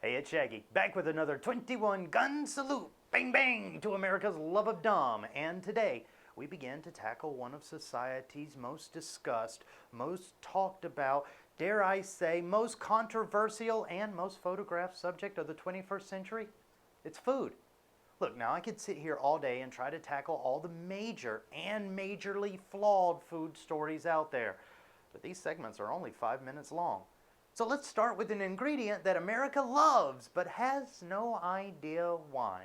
Hey, it's Shaggy, back with another 21 gun salute, bang bang, to America's love of dumb. And today, we begin to tackle one of society's most discussed, most talked about, dare I say, most controversial and most photographed subject of the 21st century. It's food. Look, now I could sit here all day and try to tackle all the major and majorly flawed food stories out there, but these segments are only 5 minutes long. So let's start with an ingredient that America loves but has no idea why.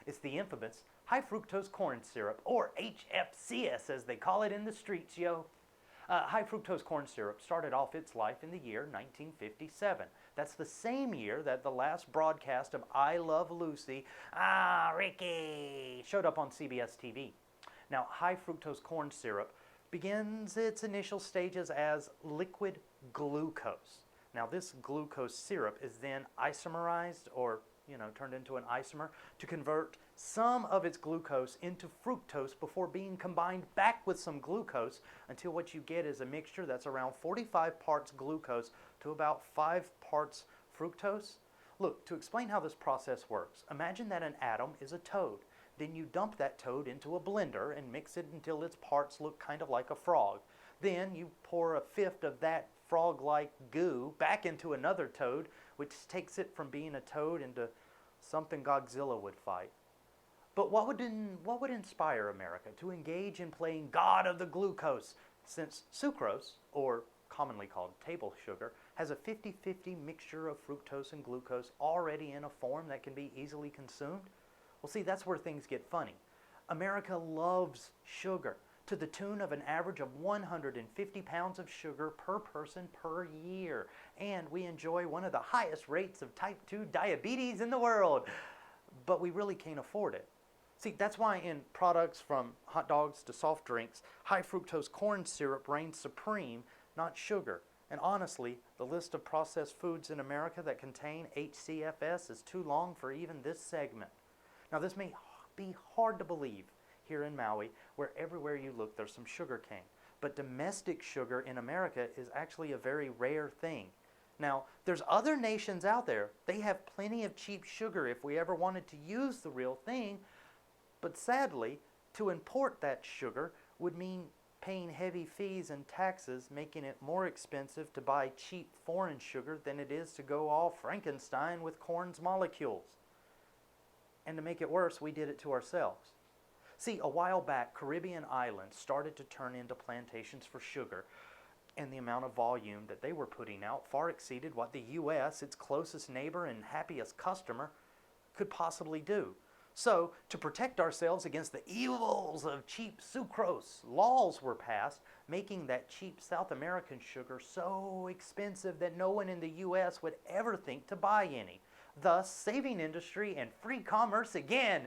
It's the infamous high fructose corn syrup, or HFCS as they call it in the streets, yo. High fructose corn syrup started off its life in the year 1957. That's the same year that the last broadcast of I Love Lucy, Ricky, showed up on CBS TV. Now, high fructose corn syrup begins its initial stages as liquid glucose. Now, this glucose syrup is then isomerized, or turned into an isomer, to convert some of its glucose into fructose before being combined back with some glucose until what you get is a mixture that's around 45 parts glucose to about 5 parts fructose. Look, to explain how this process works, imagine that an atom is a toad. Then you dump that toad into a blender and mix it until its parts look kind of like a frog. Then you pour a fifth of that frog-like goo back into another toad, which takes it from being a toad into something Godzilla would fight. But what would inspire America to engage in playing God of the glucose, since sucrose, or commonly called table sugar, has a 50-50 mixture of fructose and glucose already in a form that can be easily consumed? Well, see, that's where things get funny. America loves sugar, to the tune of an average of 150 pounds of sugar per person per year. And we enjoy one of the highest rates of type 2 diabetes in the world. But we really can't afford it. See, that's why in products from hot dogs to soft drinks, high fructose corn syrup reigns supreme, not sugar. And honestly, the list of processed foods in America that contain HCFS is too long for even this segment. Now, this may be hard to believe here in Maui, where everywhere you look there's some sugar cane. But domestic sugar in America is actually a very rare thing. Now, there's other nations out there, they have plenty of cheap sugar if we ever wanted to use the real thing, but sadly, to import that sugar would mean paying heavy fees and taxes, making it more expensive to buy cheap foreign sugar than it is to go all Frankenstein with corn's molecules. And to make it worse, we did it to ourselves. See, a while back, Caribbean islands started to turn into plantations for sugar, and the amount of volume that they were putting out far exceeded what the U.S., its closest neighbor and happiest customer, could possibly do. So, to protect ourselves against the evils of cheap sucrose, laws were passed making that cheap South American sugar so expensive that no one in the U.S. would ever think to buy any, thus saving industry and free commerce again.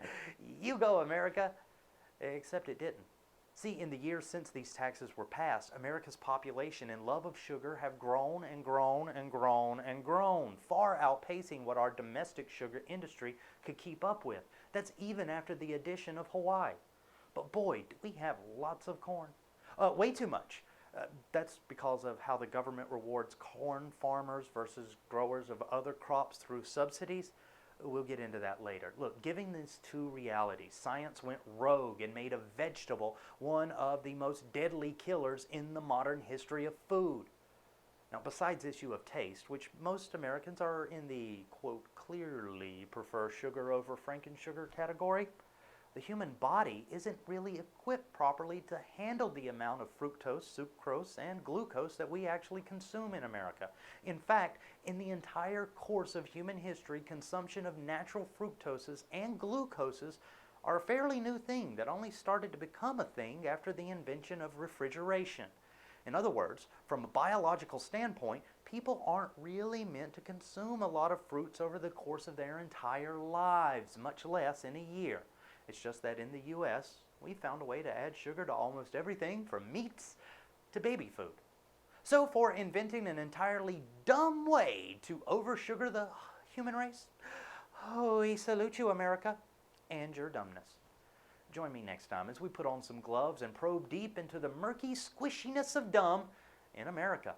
You go, America. Except it didn't. See, in the years since these taxes were passed, America's population and love of sugar have grown and grown and grown and grown, far outpacing what our domestic sugar industry could keep up with. That's even after the addition of Hawaii. But boy, do we have lots of corn. Way too much. That's because of how the government rewards corn farmers versus growers of other crops through subsidies. We'll get into that later. Look, given these two realities, science went rogue and made a vegetable one of the most deadly killers in the modern history of food. Now, besides the issue of taste, which most Americans are in the, quote, clearly prefer sugar over frankensugar category, the human body isn't really equipped properly to handle the amount of fructose, sucrose, and glucose that we actually consume in America. In fact, in the entire course of human history, consumption of natural fructoses and glucoses are a fairly new thing that only started to become a thing after the invention of refrigeration. In other words, from a biological standpoint, people aren't really meant to consume a lot of fruits over the course of their entire lives, much less in a year. It's just that in the U.S., we found a way to add sugar to almost everything from meats to baby food. So for inventing an entirely dumb way to oversugar the human race, we salute you, America, and your dumbness. Join me next time as we put on some gloves and probe deep into the murky squishiness of dumb in America.